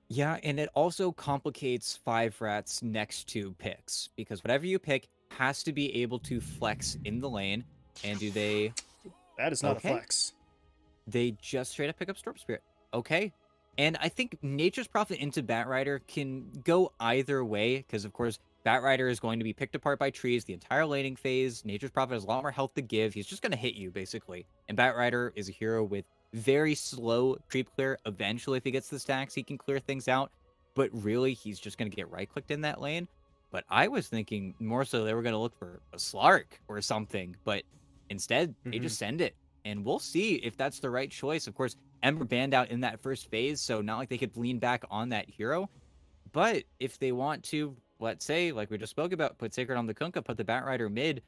Yeah, and it also complicates 5RAT's next two picks because whatever you pick has to be able to flex in the lane. And do they? That is not a Okay, flex. they just straight up pick up Storm Spirit. Okay. And I think Nature's Prophet into Batrider can go either way, because of course, Batrider is going to be picked apart by trees the entire laning phase. Nature's Prophet has a lot more health to give. He's just going to hit you, basically. And Batrider is a hero with very slow creep clear. Eventually, if he gets the stacks, he can clear things out. But really, he's just going to get right clicked in that lane. But I was thinking more so they were going to look for a Slark or something. But instead, they Mm-hmm. just send it, and we'll see if that's the right choice. Of course, Ember banned out in that first phase, so not like they could lean back on that hero. But if they want to, let's say, like we just spoke about, put Sacred on the Kunkka, put the Batrider mid,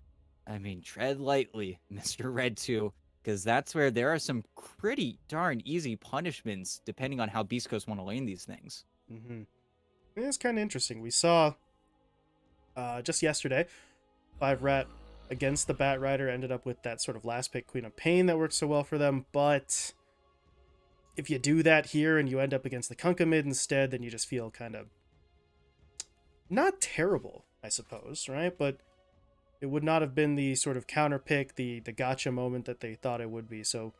I mean, tread lightly, Mr. Red 2, because that's where there are some pretty darn easy punishments depending on how Beast Coast want to lane these things. Mm-hmm. It's kind of interesting. We saw just yesterday, 5RAT against the Bat Rider ended up with that sort of last pick Queen of Pain that worked so well for them, but if you do that here and you end up against the Kunkka mid instead, then you just feel kind of not terrible, I suppose, right? But it would not have been the sort of counter pick, the gotcha moment that they thought it would be. So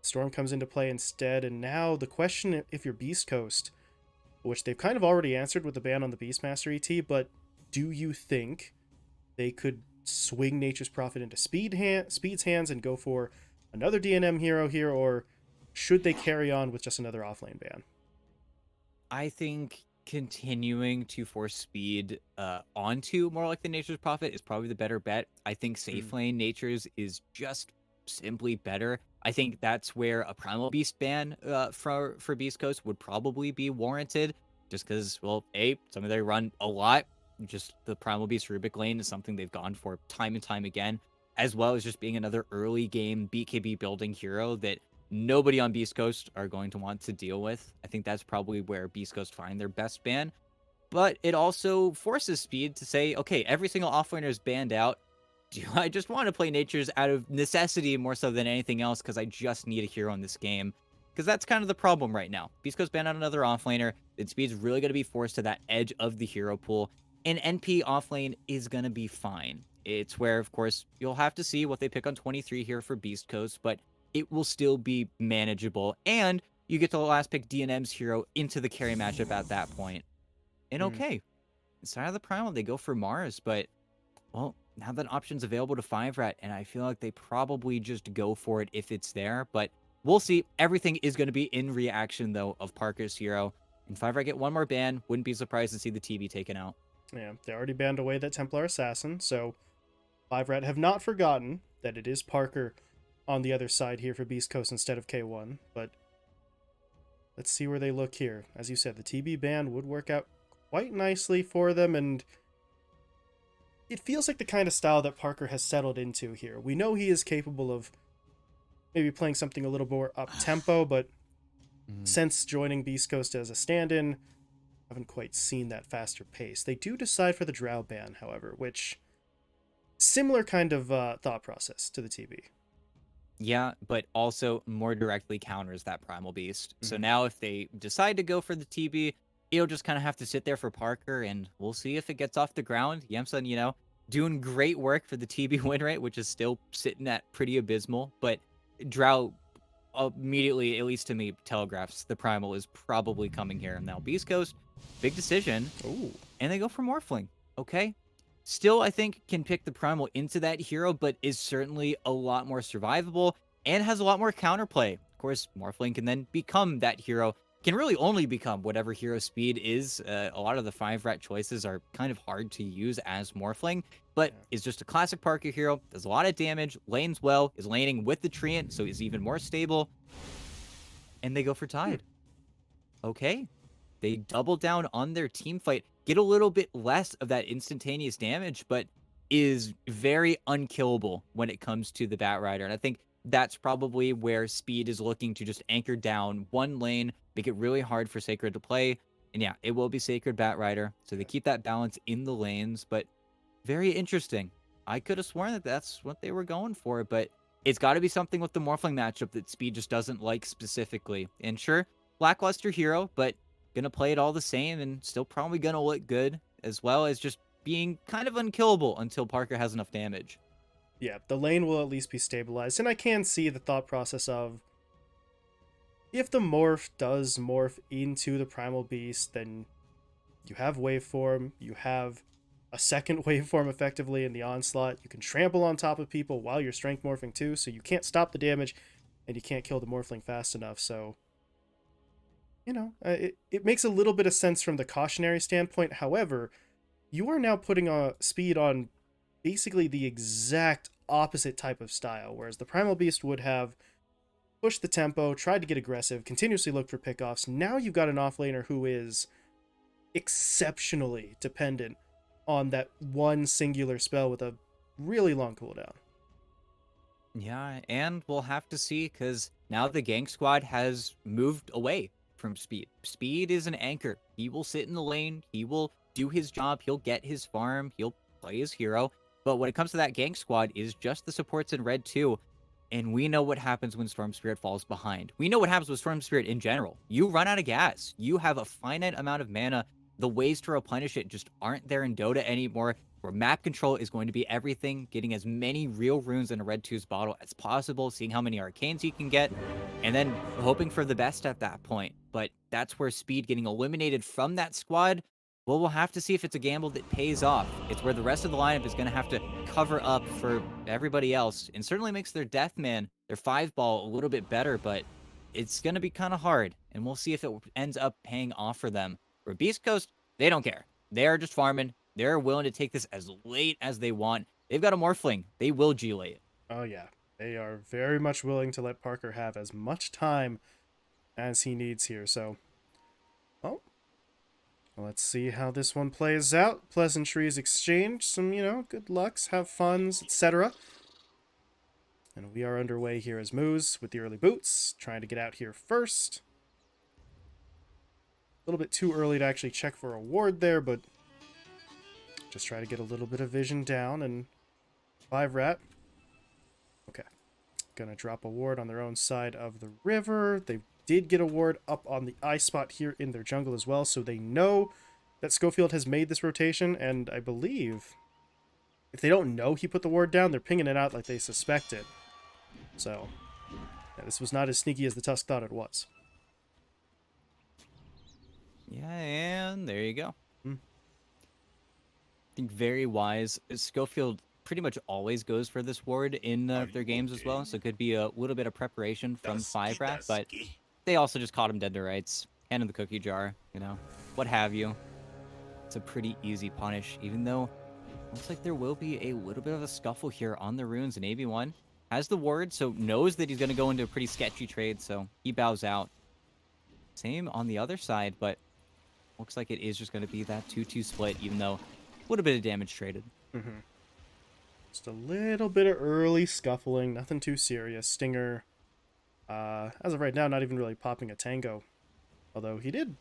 Storm comes into play instead, and now the question, if you're Beast Coast, which they've kind of already answered with the ban on the Beastmaster ET, but do you think they could swing Nature's Prophet into Speed's hands and go for another DNM hero here, or should they carry on with just another offlane ban? I think continuing to force speed onto more like the Nature's Prophet is probably the better bet. I think Mm, safe lane Nature's is just simply better. I think that's where a Primal Beast ban for Beast Coast would probably be warranted, just because, well, some of they run a lot. Just the Primal Beast Rubik lane is something they've gone for time and time again, as well as just being another early game BKB building hero that nobody on Beast Coast are going to want to deal with. I think that's probably where Beast Coast find their best ban. But it also forces Speed to say, okay, every single offlaner is banned out. Do I just want to play Nature's out of necessity more so than anything else because I just need a hero in this game? Because that's kind of the problem right now. Beast Coast banned out another offlaner. Then Speed's really going to be forced to that edge of the hero pool. And NP offlane is going to be fine. It's where, of course, you'll have to see what they pick on 23 here for Beast Coast, but it will still be manageable. And you get to last pick DNM's hero into the carry matchup at that point. And mm. okay, inside of the Primal, they go for Mars, but, well, now that option's available to 5RAT, and I feel like they probably just go for it if it's there, but we'll see. Everything is going to be in reaction, though, of Parker's hero. And 5RAT get one more ban, wouldn't be surprised to see the TB taken out. Yeah, they already banned away that Templar Assassin, so 5RAT have not forgotten that it is Parker on the other side here for Beast Coast instead of K1, but let's see where they look here. As you said, the TB ban would work out quite nicely for them, and it feels like the kind of style that Parker has settled into here. We know he is capable of maybe playing something a little more up tempo, but Mhm. since joining Beast Coast as a stand in, haven't quite seen that faster pace. They do decide for the Drow ban, however, which similar kind of thought process to the TB. Yeah, but also more directly counters that Primal Beast. So Mm-hmm. now if they decide to go for the TB, it'll just kind of have to sit there for Parker, and we'll see if it gets off the ground. Yamsun, doing great work for the TB win rate, which is still sitting at pretty abysmal. But Drow immediately, at least to me, telegraphs the Primal is probably coming here. And now Beast Coast, big decision, Oh, and they go for Morphling. Okay. Still, I think can pick the Primal into that hero, but is certainly a lot more survivable and has a lot more counterplay. Of course, Morphling can then become that hero, can really only become whatever hero speed is. A lot of the 5RAT choices are kind of hard to use as Morphling, but yeah. is just a classic Parker hero, does a lot of damage, lanes well, is laning with the Treant, so is even more stable, and they go for Hmm. Tide. Okay, they double down on their team fight, get a little bit less of that instantaneous damage, but is very unkillable when it comes to the Batrider. And I think that's probably where Speed is looking to just anchor down one lane, make it really hard for Sacred to play. And yeah, it will be Sacred Batrider. So they keep that balance in the lanes, but very interesting. I could have sworn that that's what they were going for, but it's got to be something with the Morphling matchup that Speed just doesn't like specifically. And sure, lackluster hero, but gonna play it all the same and still probably gonna look good, as well as just being kind of unkillable until Parker has enough damage. Yeah, the lane will at least be stabilized, and I can see the thought process of if the morph does morph into the primal beast, then you have waveform, you have a second waveform effectively in the onslaught. You can trample on top of people while you're strength morphing too, so you can't stop the damage and you can't kill the morphling fast enough. So, it makes a little bit of sense from the cautionary standpoint. However, you are now putting a speed on basically the exact opposite type of style, whereas the primal beast would have pushed the tempo, tried to get aggressive, continuously looked for pickoffs. Now you've got an offlaner who is exceptionally dependent on that one singular spell with a really long cooldown. Yeah, and we'll have to see because now the gang squad has moved away from Speed. Speed is an anchor. He will sit in the lane. He will do his job. He'll get his farm. He'll play his hero. But when it comes to that gang squad, is just the supports in red too. And we know what happens when Storm Spirit falls behind. We know what happens with Storm Spirit in general. You run out of gas. You have a finite amount of mana. The ways to replenish it just aren't there in Dota anymore, where map control is going to be everything, getting as many real runes in a Red 2's bottle as possible, seeing how many arcanes you can get, and then hoping for the best at that point. But that's where Speed getting eliminated from that squad, well, we'll have to see if it's a gamble that pays off. It's where the rest of the lineup is going to have to cover up for everybody else, and certainly makes their Deathman, their 5-ball, a little bit better, but it's going to be kind of hard, and we'll see if it ends up paying off for them. For Beast Coast, they don't care. They are just farming. They're willing to take this as late as they want. They've got a Morphling. They will G-late. Oh, yeah. They are very much willing to let Parker have as much time as he needs here. So, well, let's see how this one plays out. Pleasantries exchange, some, good lucks, have funs, etc. And we are underway here as Moose with the early boots, trying to get out here first. A little bit too early to actually check for a ward there, but just try to get a little bit of vision down. And 5RAT, okay, gonna drop a ward on their own side of the river. They did get a ward up on the eye spot here in their jungle as well, so they know that Schofield has made this rotation, and I believe if they don't know he put the ward down, they're pinging it out like they suspect it. So, yeah, this was not as sneaky as the Tusk thought it was. Yeah, and there you go. I think very wise. Schofield pretty much always goes for this ward in their games as well, so it could be a little bit of preparation from 5RAT, but they also just caught him dead to rights. Hand in the cookie jar, what have you. It's a pretty easy punish, even though looks like there will be a little bit of a scuffle here on the runes, and AB1 has the ward, so knows that he's going to go into a pretty sketchy trade, so he bows out. Same on the other side, but looks like it is just going to be that 2-2 split, even though a little bit of damage traded. Just a little bit of early scuffling, nothing too serious. Stinger, as of right now, not even really popping a tango. Although he did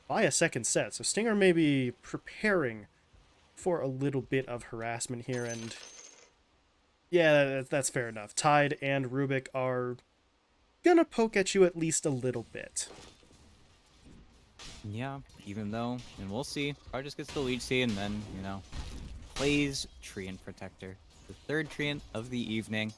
buy a second set, so Stinger may be preparing for a little bit of harassment here, and yeah, that's fair enough. Tide and Rubik are gonna poke at you at least a little bit. Yeah, even though, and we'll see. Car just gets the lead C and then, plays Treant Protector. The third Treant of the evening.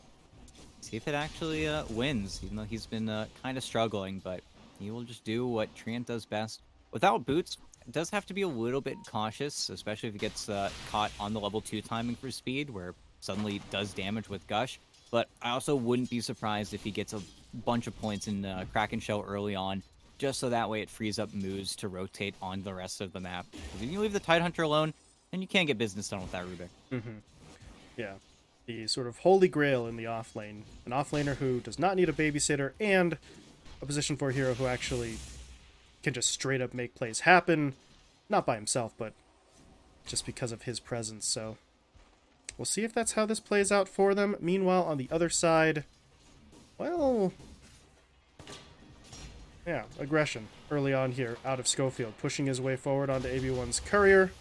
See if it actually wins, even though he's been kind of struggling, but he will just do what Treant does best. Without boots, it does have to be a little bit cautious, especially if he gets caught on the level 2 timing for speed, where suddenly does damage with Gush. But I also wouldn't be surprised if he gets a bunch of points in Kraken Shell early on, just so that way it frees up Moose to rotate on the rest of the map. Because if you leave the Tidehunter alone, then you can't get business done with that Rubik. Yeah. The sort of holy grail in the offlane. An offlaner who does not need a babysitter, and a position 4 hero who actually can just straight up make plays happen. Not by himself, but just because of his presence. So we'll see if that's how this plays out for them. Meanwhile, on the other side, well, yeah, aggression early on here out of Schofield, pushing his way forward onto AB1's courier.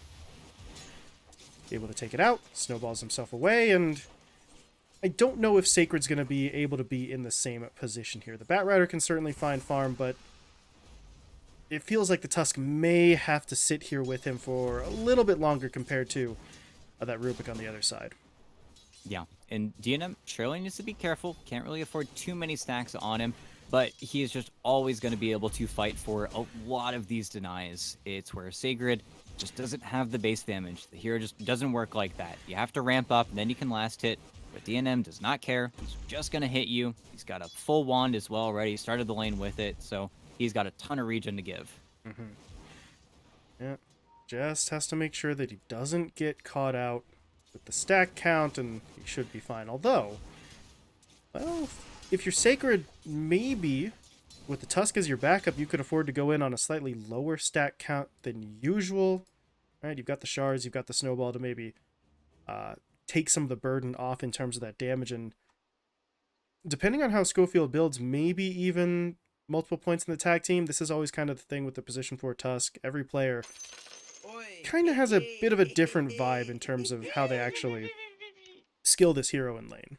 Able to take it out, snowballs himself away, and I don't know if Sacred's going to be able to be in the same position here. The Bat Rider can certainly find farm, but it feels like the Tusk may have to sit here with him for a little bit longer compared to that Rubik on the other side. Yeah, and DNM surely needs to be careful. Can't really afford too many stacks on him, but he is just always going to be able to fight for a lot of these denies. It's where Sigrid just doesn't have the base damage. The hero just doesn't work like that. You have to ramp up, and then you can last hit. But DNM does not care. He's just going to hit you. He's got a full wand as well already. He started the lane with it, so he's got a ton of regen to give. Mm-hmm. Yeah, just has to make sure that he doesn't get caught out with the stack count, and he should be fine. Although, well, if you're Sacred, maybe with the Tusk as your backup, you could afford to go in on a slightly lower stack count than usual. Right? You've got the shards, you've got the snowball to maybe take some of the burden off in terms of that damage, and depending on how Schofield builds, maybe even multiple points in the tag team. This is always kind of the thing with the position 4 Tusk. Every player kind of has a bit of a different vibe in terms of how they actually skill this hero in lane.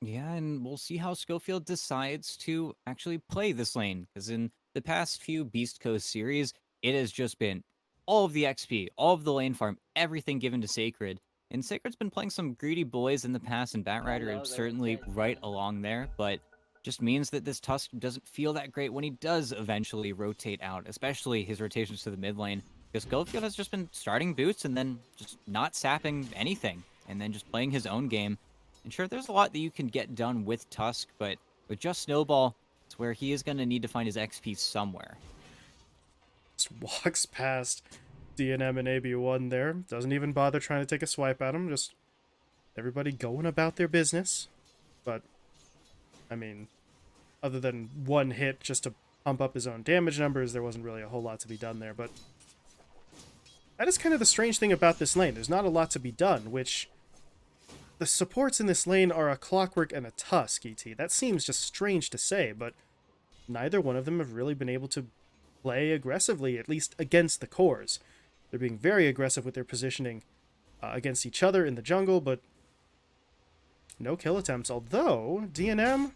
Yeah, and we'll see how Schofield decides to actually play this lane. Because in the past few Beast Coast series, it has just been all of the XP, all of the lane farm, everything given to Sacred. And Sacred's been playing some greedy boys in the past, and Batrider is certainly right along there, but just means that this Tusk doesn't feel that great when he does eventually rotate out, especially his rotations to the mid lane. Because Schofield has just been starting boots and then just not sapping anything, and then just playing his own game. And sure, there's a lot that you can get done with Tusk, but with just Snowball, it's where he is going to need to find his XP somewhere. Just walks past DNM and AB1 there. Doesn't even bother trying to take a swipe at him. Just everybody going about their business. But, I mean, other than one hit just to pump up his own damage numbers, there wasn't really a whole lot to be done there. But that is kind of the strange thing about this lane. There's not a lot to be done, which the supports in this lane are a Clockwork and a Tusk, ET. That seems just strange to say, but neither one of them have really been able to play aggressively, at least against the cores. They're being very aggressive with their positioning against each other in the jungle, but no kill attempts. Although, DNM,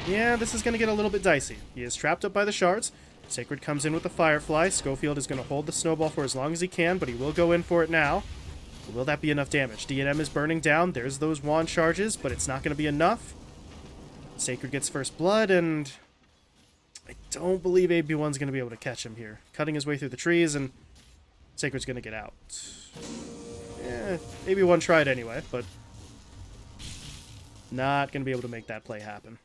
yeah, this is going to get a little bit dicey. He is trapped up by the shards. Sacred comes in with the Firefly. Schofield is going to hold the snowball for as long as he can, but he will go in for it now. Will that be enough damage? DNM is burning down. There's those wand charges, but it's not going to be enough. Sacred gets first blood, and I don't believe AB1's going to be able to catch him here. Cutting his way through the trees, and Sacred's going to get out. AB1 tried anyway, but not going to be able to make that play happen.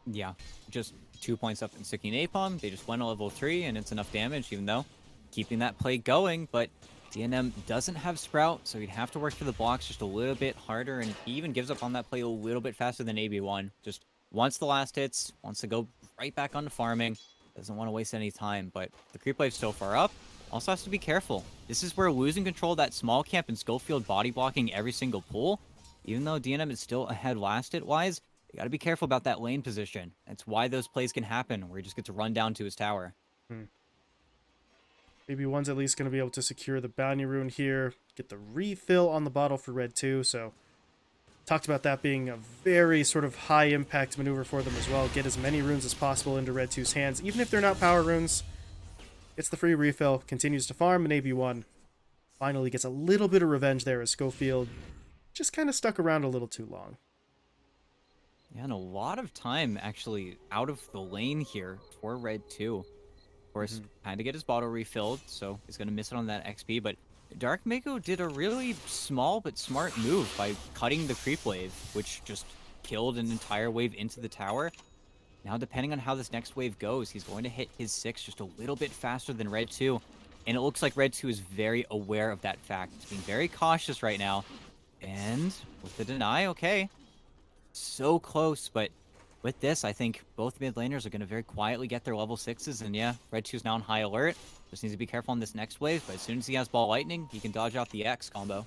Yeah, just 2 points up in Sticky Napalm. They just went to level 3, and it's enough damage, even though keeping that play going, but DNM doesn't have Sprout, so he'd have to work for the blocks just a little bit harder, and he even gives up on that play a little bit faster than AB1. Just wants the last hits, wants to go right back onto farming, doesn't want to waste any time, but the creep wave's so far up, also has to be careful. This is where losing control of that small camp and Schofield body blocking every single pull, even though DNM is still ahead last hit-wise, you gotta be careful about that lane position. That's why those plays can happen, where he just gets to run down to his tower. Maybe one's at least going to be able to secure the bounty rune here, get the refill on the bottle for Red 2, so talked about that being a very sort of high impact maneuver for them as well. Get as many runes as possible into Red 2's hands, even if they're not power runes. Gets the free refill, continues to farm, and AB1 finally gets a little bit of revenge there as Schofield just kind of stuck around a little too long. Yeah, and a lot of time actually out of the lane here for Red 2. Of course, kind of get his bottle refilled, so he's going to miss it on that XP, but Dark Mako did a really small but smart move by cutting the creep wave, which just killed an entire wave into the tower. Now, depending on how this next wave goes, he's going to hit his 6 just a little bit faster than Red 2, and it looks like Red 2 is very aware of that fact. He's being very cautious right now, and with the deny, okay, so close, but with this, I think both mid laners are going to very quietly get their level 6s, and yeah, Red 2's now on high alert. Just needs to be careful on this next wave, but as soon as he has Ball Lightning, he can dodge out the X combo.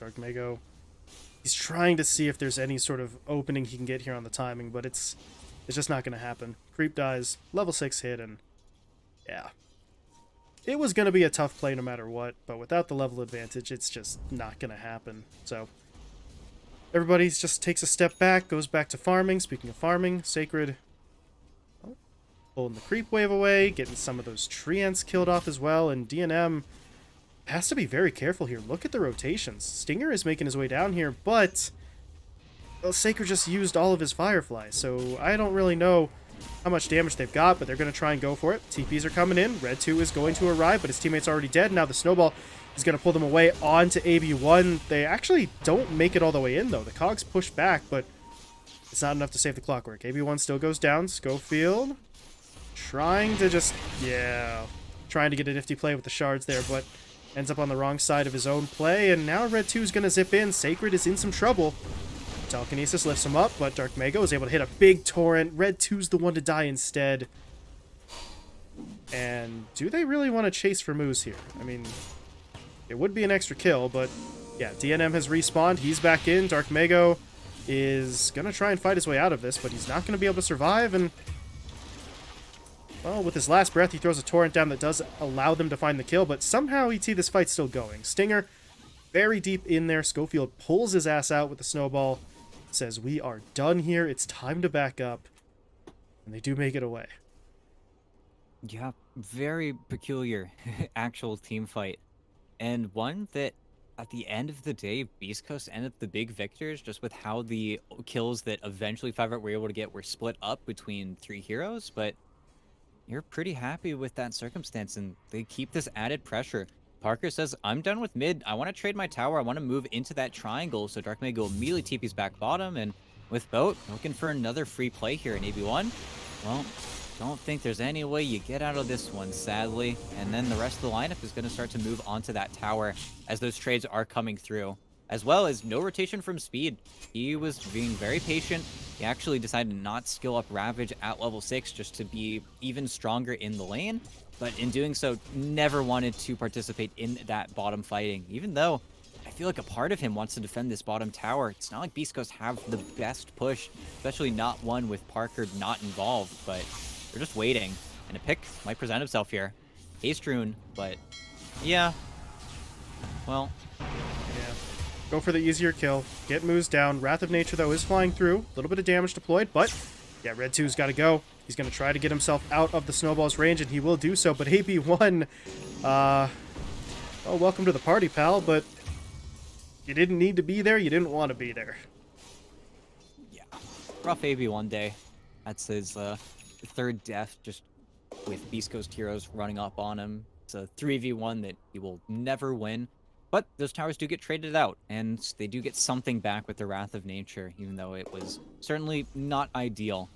Dark Mako, he's trying to see if there's any sort of opening he can get here on the timing, but it's just not going to happen. Creep dies, level 6 hit, and yeah. It was going to be a tough play no matter what, but without the level advantage, it's just not going to happen. So everybody just takes a step back, goes back to farming. Speaking of farming, Sacred pulling the creep wave away, getting some of those tree ants killed off as well, and DNM has to be very careful here. Look at the rotations. Stinger is making his way down here, but well, Saker just used all of his Firefly, so I don't really know how much damage they've got, but they're going to try and go for it. TPs are coming in. Red 2 is going to arrive, but his teammate's already dead. Now the Snowball is going to pull them away onto AB1. They actually don't make it all the way in, though. The Cogs push back, but it's not enough to save the Clockwork. AB1 still goes down. Schofield trying to just, trying to get a nifty play with the shards there, but ends up on the wrong side of his own play, and now Red 2 is going to zip in. Sacred is in some trouble. Telekinesis lifts him up, but Dark Mago is able to hit a big torrent. Red 2's the one to die instead. And do they really want to chase for Moose here? I mean, it would be an extra kill, but yeah, DNM has respawned. He's back in. Dark Mago is going to try and fight his way out of this, but he's not going to be able to survive, and well, with his last breath, he throws a torrent down that does allow them to find the kill, but somehow, ET, this fight's still going. Stinger, very deep in there. Schofield pulls his ass out with the Snowball, says, we are done here. It's time to back up. And they do make it away. Yeah, very peculiar actual team fight. And one that, at the end of the day, Beast Coast ended up the big victors, just with how the kills that eventually 5RAT were able to get were split up between 3 heroes, but you're pretty happy with that circumstance, and they keep this added pressure. Parker says, I'm done with mid. I want to trade my tower. I want to move into that triangle. So Dark Mago immediately TP's back bottom, and with Boat looking for another free play here in AB1. Well, don't think there's any way you get out of this one, sadly. And then the rest of the lineup is going to start to move onto that tower as those trades are coming through, as well as no rotation from Speed. He was being very patient. He actually decided to not skill up Ravage at level 6 just to be even stronger in the lane, but in doing so, never wanted to participate in that bottom fighting, even though I feel like a part of him wants to defend this bottom tower. It's not like Beast Coast have the best push, especially not one with Parker not involved, but they're just waiting, and a pick might present himself here. Haste Rune, but yeah, well, yeah. Go for the easier kill. Get Moose down. Wrath of Nature, though, is flying through. A little bit of damage deployed, but yeah, Red 2's got to go. He's going to try to get himself out of the Snowball's range, and he will do so. But AB1, oh, welcome to the party, pal, but you didn't need to be there. You didn't want to be there. Yeah, rough AB1 day. That's his third death, just with Beast Coast heroes running up on him. It's a 3v1 that he will never win. But those towers do get traded out, and they do get something back with the Wrath of Nature, even though it was certainly not ideal.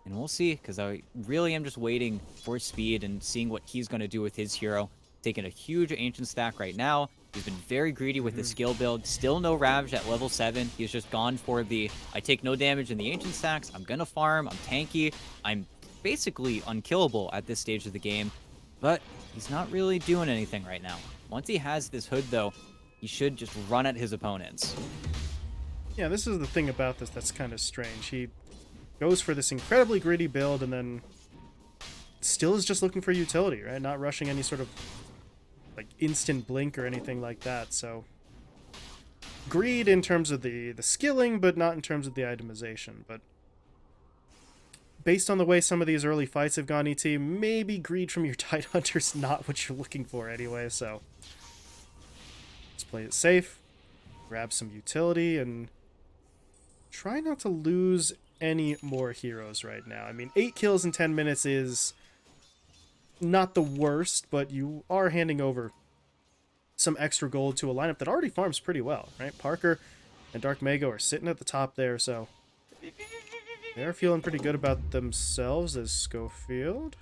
And we'll see, because I really am just waiting for Speed and seeing what he's going to do with his hero. Taking a huge Ancient stack right now. He's been very greedy with his skill build. Still no Ravage at level 7. He's just gone for the, I take no damage in the Ancient stacks. I'm going to farm. I'm tanky. I'm basically unkillable at this stage of the game. But he's not really doing anything right now. Once he has this hood, though, he should just run at his opponents. Yeah, this is the thing about this that's kind of strange. He goes for this incredibly greedy build and then still is just looking for utility, right? Not rushing any sort of like instant blink or anything like that. So greed in terms of the skilling, but not in terms of the itemization. But based on the way some of these early fights have gone, ET, maybe greed from your Tidehunter is not what you're looking for anyway, so let's play it safe, grab some utility, and try not to lose any more heroes right now. I mean, 8 kills in 10 minutes is not the worst, but you are handing over some extra gold to a lineup that already farms pretty well, right? Parker and Dark Mago are sitting at the top there, so they're feeling pretty good about themselves. As Schofield,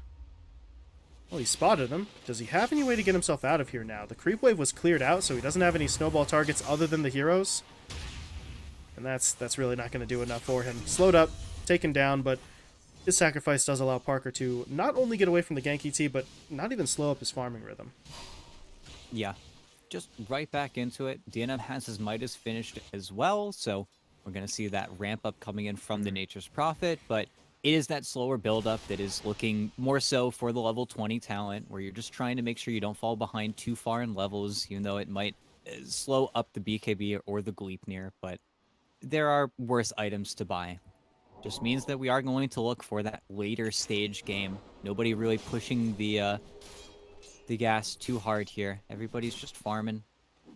well, he spotted him. Does he have any way to get himself out of here now? The creep wave was cleared out, so he doesn't have any snowball targets other than the heroes. And that's really not going to do enough for him. Slowed up, taken down, but his sacrifice does allow Parker to not only get away from the gank ET, but not even slow up his farming rhythm. Yeah, just right back into it. DNM has his Midas finished as well, so we're going to see that ramp up coming in from the Nature's Prophet, but it is that slower build-up that is looking more so for the level 20 talent, where you're just trying to make sure you don't fall behind too far in levels, even though it might slow up the BKB or the Gleipnir, but there are worse items to buy. Just means that we are going to look for that later stage game Nobody really pushing the gas too hard here. Everybody's just farming.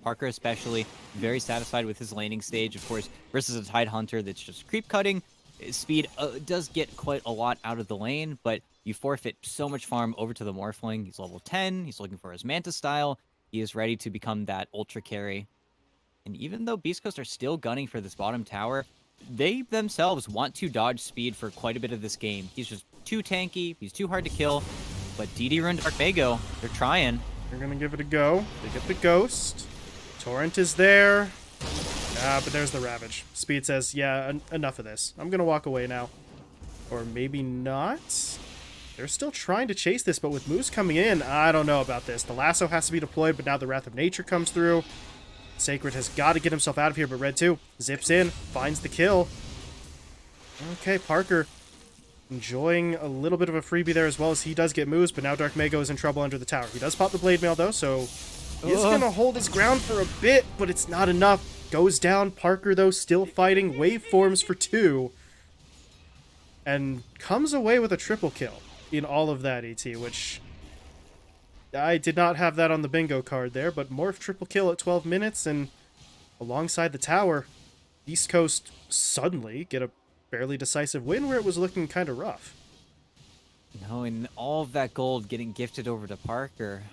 Parker especially, very satisfied with his laning stage, of course, versus a Tide Hunter that's just creep cutting. His speed does get quite a lot out of the lane, but you forfeit so much farm over to the Morphling. He's level 10. He's looking for his Manta style. He is ready to become that ultra carry. And even though Beast Coast are still gunning for this bottom tower, they themselves want to dodge speed for quite a bit of this game. He's just too tanky. He's too hard to kill. But DD Rune Dark Mago, they're trying. They're going to give it a go. They get the Ghost. Torrent is there. But there's the Ravage. Speed says, yeah, enough of this. I'm going to walk away now. Or maybe not. They're still trying to chase this, but with Moose coming in, I don't know about this. The lasso has to be deployed, but now the Wrath of Nature comes through. Sacred has got to get himself out of here, but Red 2 zips in, finds the kill. Okay, Parker enjoying a little bit of a freebie there as well, as he does get moves, but now Dark Mago is in trouble under the tower. He does pop the Blade Mail, though, so he is going to hold his ground for a bit, but it's not enough. Goes down. Parker, though, still fighting. Waveforms for 2. And comes away with a triple kill in all of that, ET, which I did not have that on the bingo card there, but Morph triple kill at 12 minutes, and alongside the tower, East Coast suddenly get a fairly decisive win where it was looking kind of rough. No, and all of that gold getting gifted over to Parker,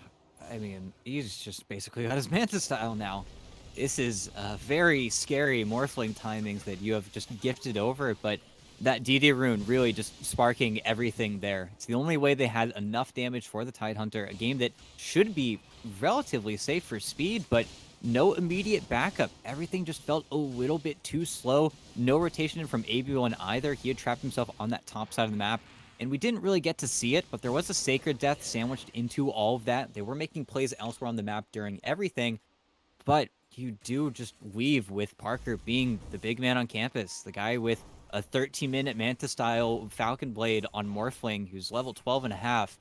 I mean, he's just basically got his Manta style now. This is very scary Morphling timings that you have just gifted over, but that DD rune really just sparking everything there. It's the only way they had enough damage for the Tide Hunter, a game that should be relatively safe for speed, but no immediate backup. Everything just felt a little bit too slow. No rotation from AB1 either. He had trapped himself on that top side of the map, and we didn't really get to see it, but there was a Sacred Death sandwiched into all of that. They were making plays elsewhere on the map during everything, but you do just leave with Parker being the big man on campus, the guy with a 13-minute Manta-style Falcon Blade on Morphling, who's level 12 and a half.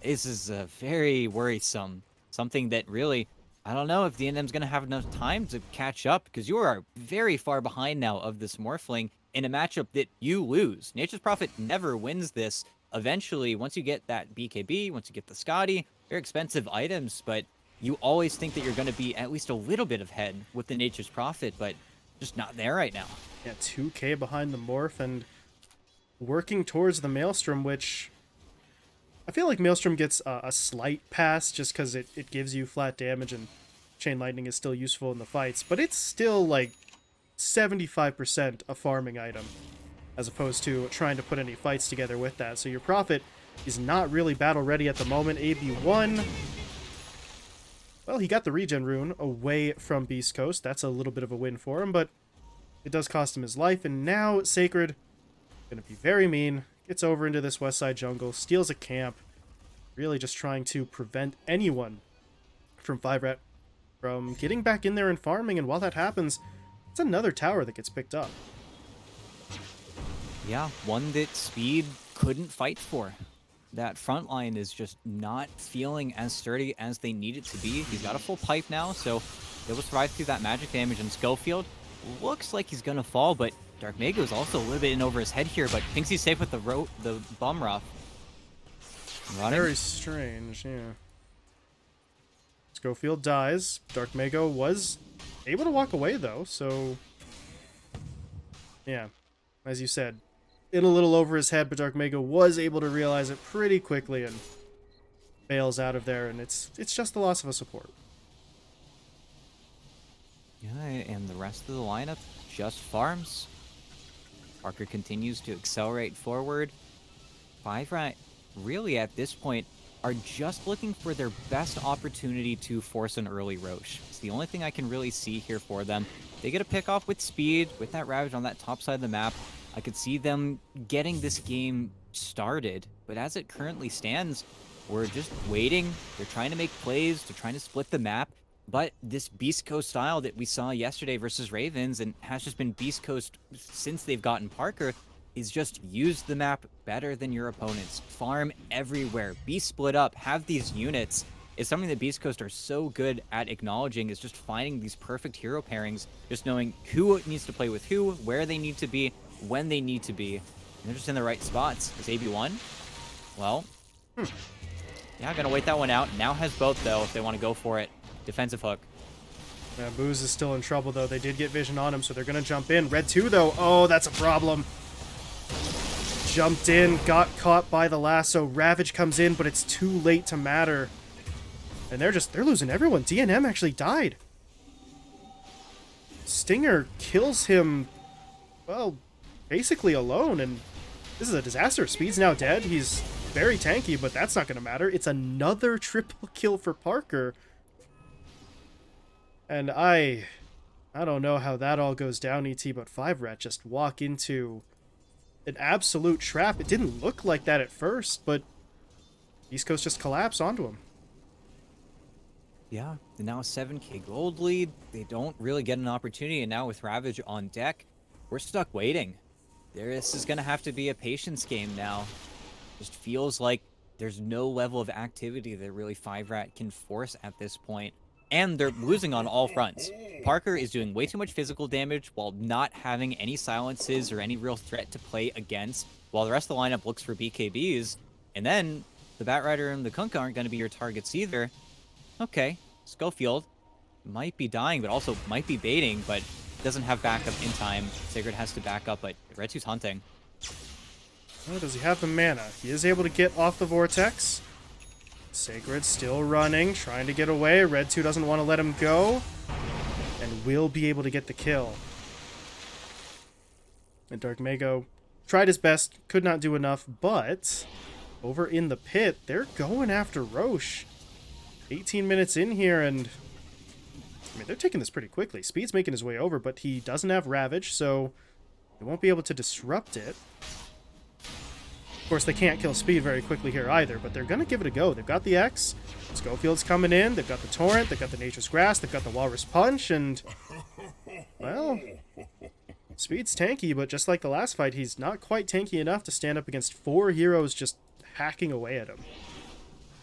This is very worrisome. Something that really, I don't know if the NM's going to have enough time to catch up, because you are very far behind now of this Morphling in a matchup that you lose. Nature's Prophet never wins this. Eventually, once you get that BKB, once you get the Scotty, they're expensive items, but you always think that you're going to be at least a little bit ahead with the Nature's Prophet, but just not there right now. Yeah, 2k behind the Morph and working towards the Maelstrom, which I feel like Maelstrom gets a slight pass just because it gives you flat damage and Chain Lightning is still useful in the fights, but it's still like 75% a farming item as opposed to trying to put any fights together with that. So your Prophet is not really battle ready at the moment. AB1, well, he got the regen rune away from Beast Coast. That's a little bit of a win for him, but it does cost him his life, and now Sacred gonna be very mean, gets over into this west side jungle, steals a camp, really just trying to prevent anyone from 5RAT from getting back in there and farming, and while that happens, it's another tower that gets picked up. Yeah, one that Speed couldn't fight for. That front line is just not feeling as sturdy as they need it to be. He's got a full pipe now, so they will survive through that magic damage, and Schofield looks like he's gonna fall, but Dark Mago is also a little bit in over his head here, but thinks he's safe with the bum rough. Running. Very strange, yeah. Schofield dies. Dark Mago was able to walk away, though, so yeah, as you said, in a little over his head, but Dark Mago was able to realize it pretty quickly and bails out of there, and it's just the loss of a support. Yeah, and the rest of the lineup just farms. Parker continues to accelerate forward. 5RAT, really at this point, are just looking for their best opportunity to force an early Roche. It's the only thing I can really see here for them. They get a pick off with speed, with that Ravage on that top side of the map. I could see them getting this game started, but as it currently stands, we're just waiting. They're trying to make plays, they're trying to split the map. But this Beast Coast style that we saw yesterday versus Ravens, and has just been Beast Coast since they've gotten Parker, is just use the map better than your opponents. Farm everywhere. Be split up. Have these units. It's something that Beast Coast are so good at acknowledging, is just finding these perfect hero pairings, just knowing who needs to play with who, where they need to be, when they need to be. And they're just in the right spots. Is AB1? Well, Yeah, gonna wait that one out. Now has both, though, if they want to go for it. Defensive hook. Yeah, Booze is still in trouble, though. They did get vision on him, so they're going to jump in. Red 2, though. Oh, that's a problem. Jumped in, got caught by the lasso. Ravage comes in, but it's too late to matter. And they're losing everyone. DNM actually died. Stinger kills him, well, basically alone, and this is a disaster. Speed's now dead. He's very tanky, but that's not going to matter. It's another triple kill for Parker. And I don't know how that all goes down, ET, but 5RAT just walk into an absolute trap. It didn't look like that at first, but East Coast just collapsed onto him. Yeah, now a 7k gold lead. They don't really get an opportunity, and now with Ravage on deck, we're stuck waiting. This is going to have to be a patience game now. Just feels like there's no level of activity that really 5RAT can force at this point. And they're losing on all fronts. Parker is doing way too much physical damage while not having any silences or any real threat to play against, while the rest of the lineup looks for BKBs. And then the Batrider and the Kunkka aren't going to be your targets either. Okay, Schofield might be dying, but also might be baiting, but doesn't have backup in time. Sacred has to back up, but Red 2's hunting. Oh, does he have the mana? He is able to get off the Vortex. Sacred still running, trying to get away. Red 2 doesn't want to let him go, and will be able to get the kill. And Dark Mago tried his best, could not do enough, but over in the pit, they're going after Roche. 18 minutes in here, and I mean, they're taking this pretty quickly. Speed's making his way over, but he doesn't have Ravage, so they won't be able to disrupt it. Of course, they can't kill Speed very quickly here either, but they're going to give it a go. They've got the X, Schofield's coming in, they've got the Torrent, they've got the Nature's Grass, they've got the Walrus Punch, and, well, Speed's tanky, but just like the last fight, he's not quite tanky enough to stand up against 4 heroes just hacking away at him.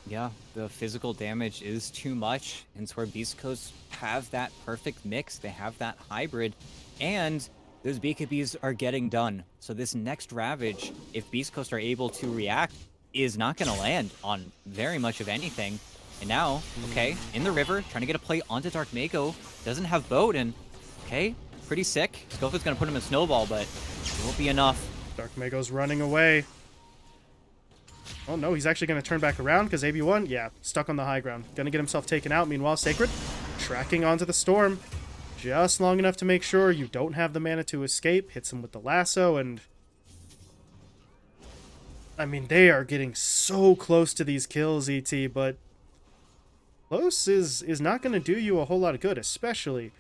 Yeah, the physical damage is too much, and it's where Beast Coast have that perfect mix. They have that hybrid, and those BKBs are getting done. So this next Ravage, if Beast Coast are able to react, is not going to land on very much of anything. And now, okay, in the river, trying to get a play onto Dark Mago, doesn't have boat, and okay, pretty sick. Schofield's going to put him in Snowball, but it won't be enough. Dark Mago's running away. Oh no, he's actually going to turn back around because AB1, yeah, stuck on the high ground. Going to get himself taken out. Meanwhile, Sacred tracking onto the Storm. Just long enough to make sure you don't have the mana to escape. Hits him with the lasso, and I mean, they are getting so close to these kills, ET, but close is not going to do you a whole lot of good, especially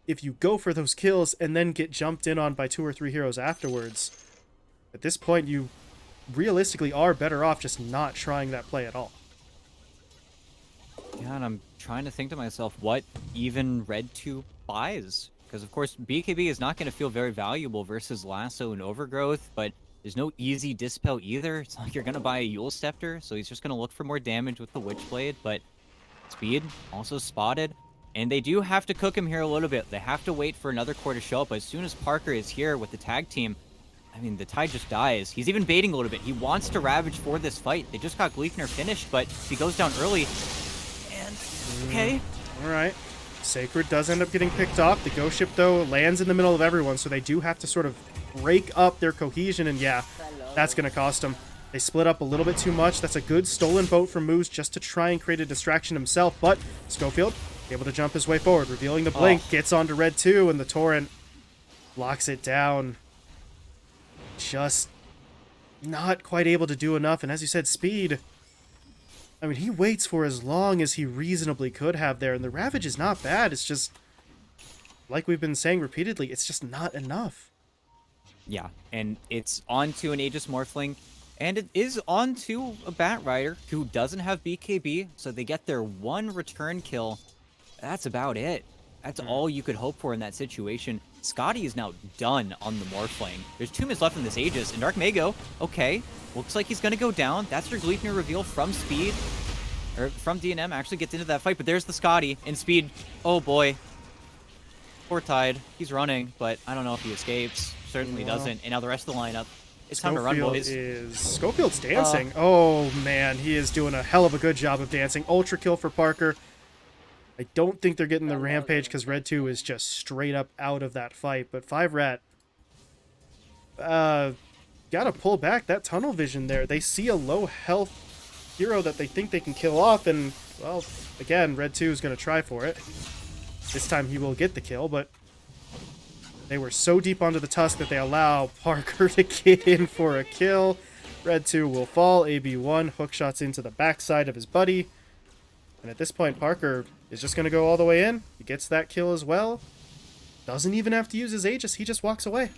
if you go for those kills and then get jumped in on by 2 or 3 heroes afterwards. At this point, you realistically are better off just not trying that play at all. Yeah, and I'm trying to think to myself what even Red 2 buys. Because, of course, BKB is not going to feel very valuable versus Lasso and Overgrowth, but there's no easy Dispel either. It's not like you're going to buy a Yule Scepter, so he's just going to look for more damage with the Witchblade, but Speed also spotted. And they do have to cook him here a little bit. They have to wait for another core to show up, but as soon as Parker is here with the tag team, I mean, the tide just dies. He's even baiting a little bit. He wants to Ravage for this fight. They just got Gleipnir finished, but he goes down early. And, okay. All right. Sacred does end up getting picked off. The Ghost Ship, though, lands in the middle of everyone, so they do have to sort of break up their cohesion, and yeah, that's going to cost them. They split up a little bit too much. That's a good stolen boat from Moose just to try and create a distraction himself, but Schofield able to jump his way forward, revealing the Blink, gets onto Red 2, and the Torrent locks it down. Just not quite able to do enough, and as you said, Speed, I mean, he waits for as long as he reasonably could have there, and the Ravage is not bad. It's just, like we've been saying repeatedly, it's just not enough. Yeah, and it's onto an Aegis Morphling, and it is onto a Batrider who doesn't have BKB, so they get their 1 return kill. That's about it. That's all you could hope for in that situation. Scotty is now done on the Morphling. There's 2 minutes left in this Aegis, and Dark Mago, okay, looks like he's going to go down. That's your Gleipnir reveal from Speed, or from DNM, actually gets into that fight, but there's the Scotty, and Speed, oh boy. Poor Tide, he's running, but I don't know if he escapes. Certainly doesn't, and now the rest of the lineup It's time to run, boys. Schofield's dancing. Oh, man. He is doing a hell of a good job of dancing. Ultra kill for Parker. I don't think they're getting the rampage because Red 2 is just straight up out of that fight. But 5RAT, gotta pull back that tunnel vision there. They see a low health hero that they think they can kill off. And, well, again, Red 2 is going to try for it. This time he will get the kill, but they were so deep onto the tusk that they allow Parker to get in for a kill. Red 2 will fall. AB1 hook shots into the backside of his buddy. And at this point, Parker is just going to go all the way in. He gets that kill as well. Doesn't even have to use his Aegis. He just walks away.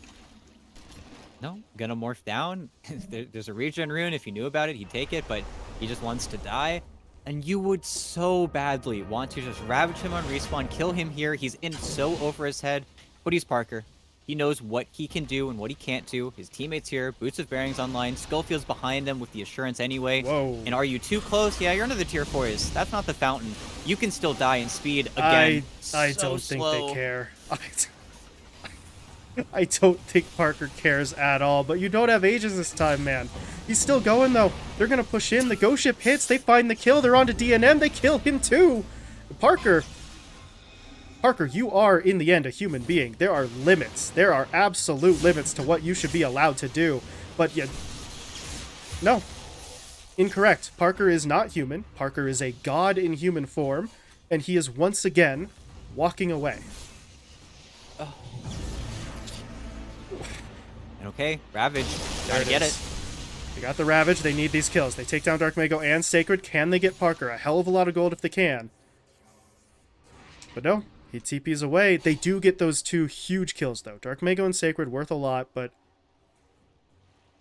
No, gonna morph down. There's a regen rune. If he knew about it, he'd take it, but he just wants to die. And you would so badly want to just ravage him on respawn, kill him here. He's in so over his head, but he's Parker. He knows what he can do and what he can't do. His teammates here, Boots of Bearings online, Schofield's behind them with the assurance anyway. Whoa. And are you too close? Yeah, you're under the tier 4s. That's not the fountain. You can still die in speed again. I so don't think slow. they care. I don't think Parker cares at all, but you don't have Aegis this time, man. He's still going, though. They're going to push in. The ghost ship hits. They find the kill. They're on to DNM. They kill him, too. Parker, you are, in the end, a human being. There are limits. There are absolute limits to what you should be allowed to do. But no. Incorrect. Parker is not human. Parker is a god in human form, and he is once again walking away. Okay, Ravage. Gotta get it. They got the Ravage. They need these kills. They take down Dark Mago and Sacred. Can they get Parker? A hell of a lot of gold if they can. But no, he TPs away. They do get those 2 huge kills, though. Dark Mago and Sacred worth a lot, but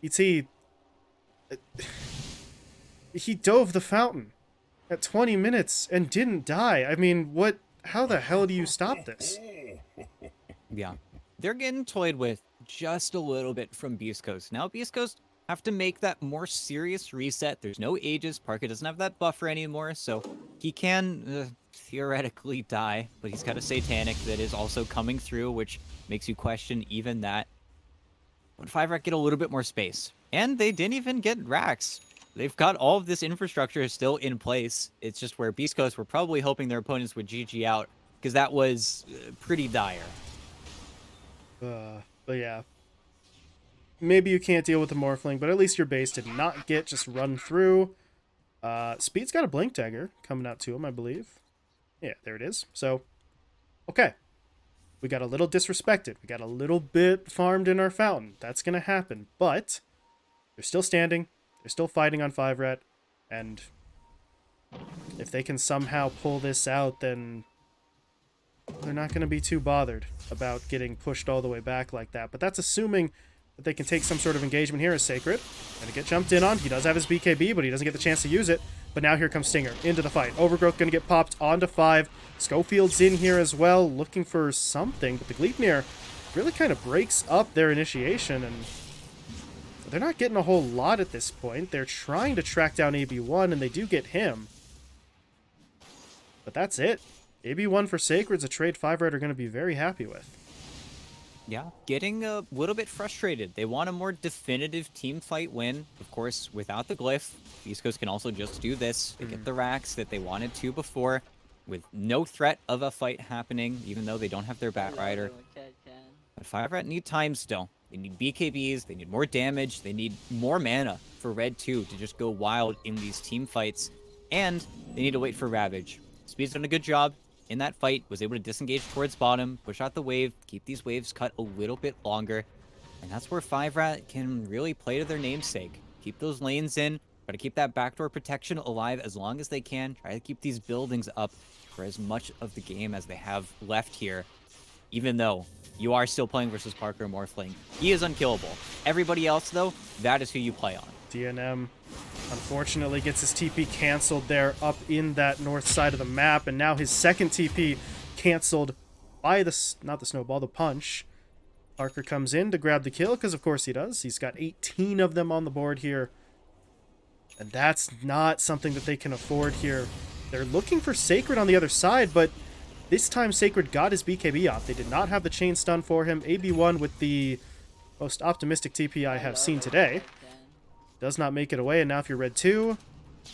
ET, he dove the fountain at 20 minutes and didn't die. I mean, what? How the hell do you stop this? Yeah, they're getting toyed with just a little bit from Beast Coast. Now Beast Coast have to make that more serious reset. There's no Aegis. Parker doesn't have that buffer anymore, so he can theoretically die, but he's got a Satanic that is also coming through, which makes you question even that. But 5RAT get a little bit more space, and they didn't even get racks. They've got all of this infrastructure still in place. It's just where Beast Coast were probably hoping their opponents would GG out, because that was pretty dire. But yeah. Maybe you can't deal with the Morphling, but at least your base did not get just run through. Speed's got a Blink Dagger coming out to him, I believe. Yeah, there it is. So, okay. We got a little disrespected. We got a little bit farmed in our fountain. That's going to happen. But they're still standing. They're still fighting on 5RAT. And if they can somehow pull this out, then they're not going to be too bothered about getting pushed all the way back like that. But that's assuming that they can take some sort of engagement here as Sacred. Gonna get jumped in on. He does have his BKB, but he doesn't get the chance to use it. But now here comes Stinger into the fight. Overgrowth gonna get popped onto 5. Schofield's in here as well, looking for something. But the Gleipnir really kind of breaks up their initiation, and they're not getting a whole lot at this point. They're trying to track down AB1, and they do get him. But that's it. AB1 for Sacred's a trade 5RAT are going to be very happy with. Yeah, getting a little bit frustrated. They want a more definitive team fight win. Of course, without the glyph, Beast Coast can also just do this. They get the racks that they wanted to before, with no threat of a fight happening, even though they don't have their Bat Rider. But 5RAT need time still. They need BKBs, they need more damage, they need more mana for Red 2 to just go wild in these team fights. And they need to wait for Ravage. Speed's done a good job in that fight, was able to disengage towards bottom, push out the wave, keep these waves cut a little bit longer. And that's where 5RAT can really play to their namesake. Keep those lanes in, try to keep that backdoor protection alive as long as they can, try to keep these buildings up for as much of the game as they have left here. Even though you are still playing versus Parker Morphling. He is unkillable. Everybody else, though, that is who you play on. DNM, unfortunately, gets his TP canceled there up in that north side of the map, and now his second TP canceled by the, not the snowball, the punch. Parker comes in to grab the kill, because of course he does. He's got 18 of them on the board here, and that's not something that they can afford here. They're looking for Sacred on the other side, but this time Sacred got his BKB off. They did not have the chain stun for him. AB1 with the Most optimistic TP I have seen today. Does not make it away, and now if you're red 2,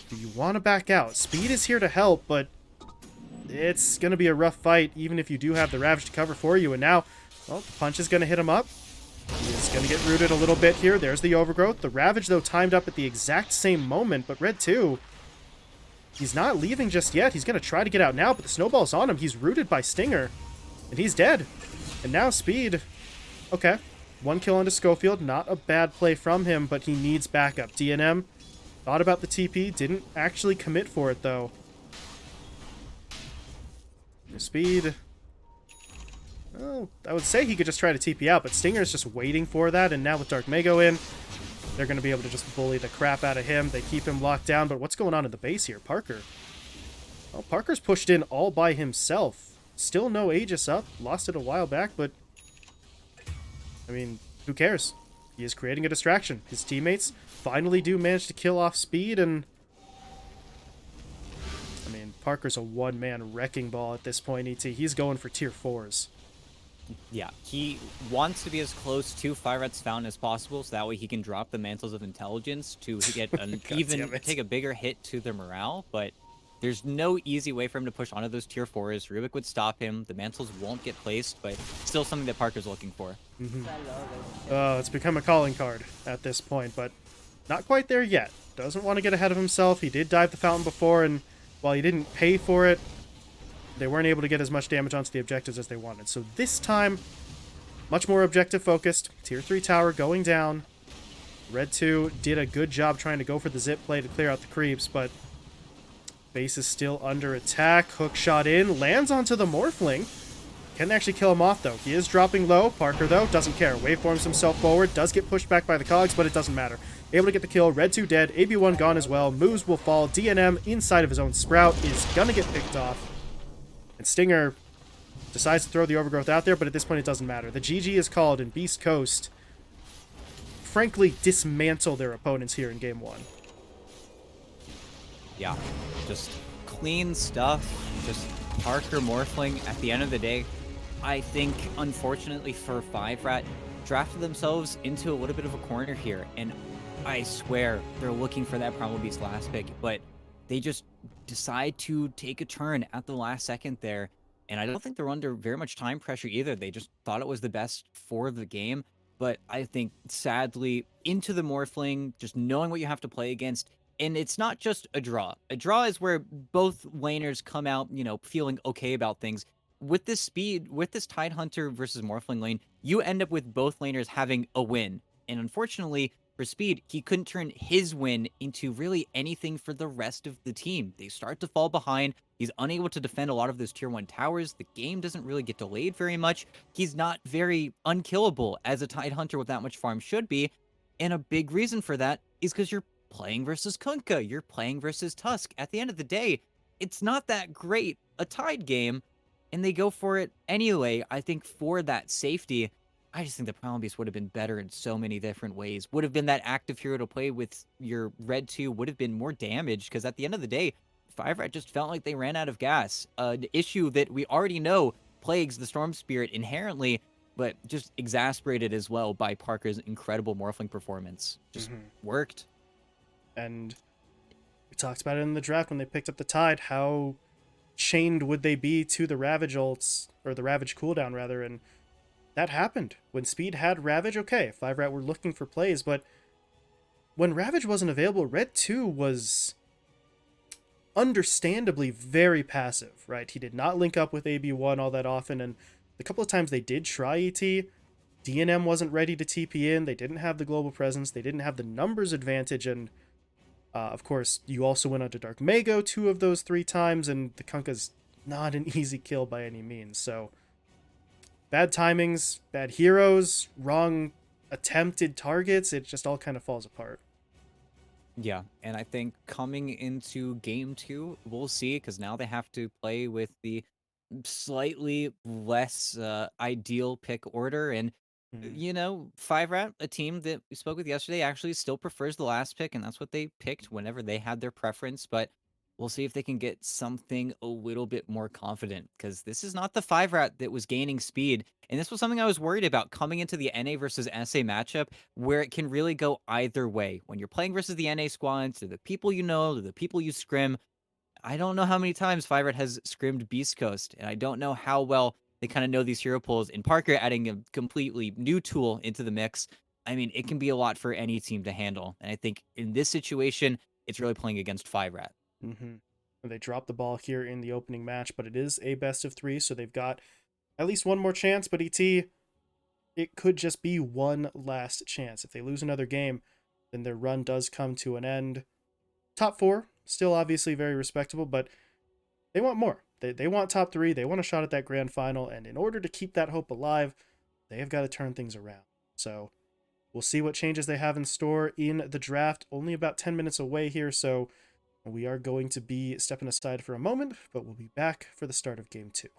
do you want to back out? Speed is here to help, but it's going to be a rough fight, even if you do have the Ravage to cover for you. And now, well, Punch is going to hit him up. He's going to get rooted a little bit here. There's the Overgrowth. The Ravage, though, timed up at the exact same moment, but red 2, he's not leaving just yet. He's going to try to get out now, but the Snowball's on him. He's rooted by Stinger, and he's dead. And now Speed. Okay. 1 kill onto Schofield. Not a bad play from him, but he needs backup. DNM thought about the TP. Didn't actually commit for it, though. Speed. Oh, I would say he could just try to TP out, but Stinger's just waiting for that, and now with Dark Mago in, they're going to be able to just bully the crap out of him. They keep him locked down, but what's going on in the base here? Parker. Well, Parker's pushed in all by himself. Still no Aegis up. Lost it a while back, but I mean, who cares? He is creating a distraction. His teammates finally do manage to kill off Speed, and I mean, Parker's a one-man wrecking ball at this point, ET. He's going for tier 4s. Yeah, he wants to be as close to 5RAT's Fountain as possible, so that way he can drop the Mantles of Intelligence to get an even take a bigger hit to their morale, but there's no easy way for him to push onto those tier 4s. Rubik would stop him. The Mantles won't get placed, but still something that Parker's looking for. It's become a calling card at this point, but not quite there yet. Doesn't want to get ahead of himself. He did dive the Fountain before, and while he didn't pay for it, they weren't able to get as much damage onto the objectives as they wanted. So this time, much more objective focused. Tier 3 tower going down. Red 2 did a good job trying to go for the zip play to clear out the creeps, but base is still under attack. Hook shot in, lands onto the Morphling. Can actually kill him off, though. He is dropping low. Parker, though, doesn't care. Waveforms himself forward. Does get pushed back by the cogs, but it doesn't matter. Able to get the kill. Red 2 dead. AB1 gone as well. Moves will fall. DNM inside of his own Sprout is gonna get picked off. And Stinger decides to throw the Overgrowth out there, but at this point it doesn't matter. The GG is called, and Beast Coast frankly dismantle their opponents here in Game 1. Yeah, just clean stuff. Just Parker Morphling. At the end of the day, I think, unfortunately for 5RAT, drafted themselves into a little bit of a corner here. And I swear they're looking for that Primal Beast last pick, but they just decide to take a turn at the last second there. And I don't think they're under very much time pressure either. They just thought it was the best for the game. But I think, sadly, into the Morphling, just knowing what you have to play against, and it's not just a draw. A draw is where both laners come out, you know, feeling okay about things. With this speed, with this Tidehunter versus Morphling lane, you end up with both laners having a win. And unfortunately, for Speed, he couldn't turn his win into really anything for the rest of the team. They start to fall behind. He's unable to defend a lot of those tier 1 towers. The game doesn't really get delayed very much. He's not very unkillable as a Tidehunter with that much farm should be. And a big reason for that is because you're playing versus Kunkka. You're playing versus Tusk. At the end of the day, it's not that great a Tide game, and they go for it anyway. I think for that safety, I just think the Primal Beast would have been better in so many different ways. Would have been that active hero to play with your Red 2, would have been more damage, because at the end of the day, 5RAT just felt like they ran out of gas. An issue that we already know plagues the Storm Spirit inherently, but just exasperated as well by Parker's incredible Morphling performance. Just worked. And we talked about it in the draft when they picked up the Tide, how chained would they be to the Ravage ults, or the Ravage cooldown rather, and that happened. When Speed had Ravage, okay, 5RAT were looking for plays, but when Ravage wasn't available, Red 2 was understandably very passive, right? He did not link up with AB1 all that often, and the couple of times they did try ET, DNM wasn't ready to TP in, they didn't have the global presence, they didn't have the numbers advantage, and of course, you also went onto Dark Mago 2 of those 3 times, and the Kunkka's not an easy kill by any means, so bad timings, bad heroes, wrong attempted targets, it just all kind of falls apart. Yeah, and I think coming into game 2, we'll see, because now they have to play with the slightly less ideal pick order, and you know, 5RAT, a team that we spoke with yesterday, actually still prefers the last pick, and that's what they picked whenever they had their preference. But We'll see if they can get something a little bit more confident because this is not the 5-rat that was gaining speed. And this was something I was worried about coming into the NA versus SA matchup where it can really go either way. When you're playing versus the NA squads, they're the people you know, they're the people you scrim. I don't know how many times 5-rat has scrimmed Beast Coast, and I don't know how well they kind of know these hero pools. And Parker adding a completely new tool into the mix, I mean, it can be a lot for any team to handle. And I think in this situation, it's really playing against 5-rat. Mm-hmm. They dropped the ball here in the opening match, but it is a best of 3, so they've got at least one more chance. But it could just be one last chance. If they lose another game, then their run does come to an end. Top 4, still obviously very respectable, but they want more. They want top 3. They want a shot at that grand final, and in order to keep that hope alive, they have got to turn things around. So we'll see what changes they have in store in the draft. Only about 10 minutes away here, so we are going to be stepping aside for a moment, but we'll be back for the start of Game 2.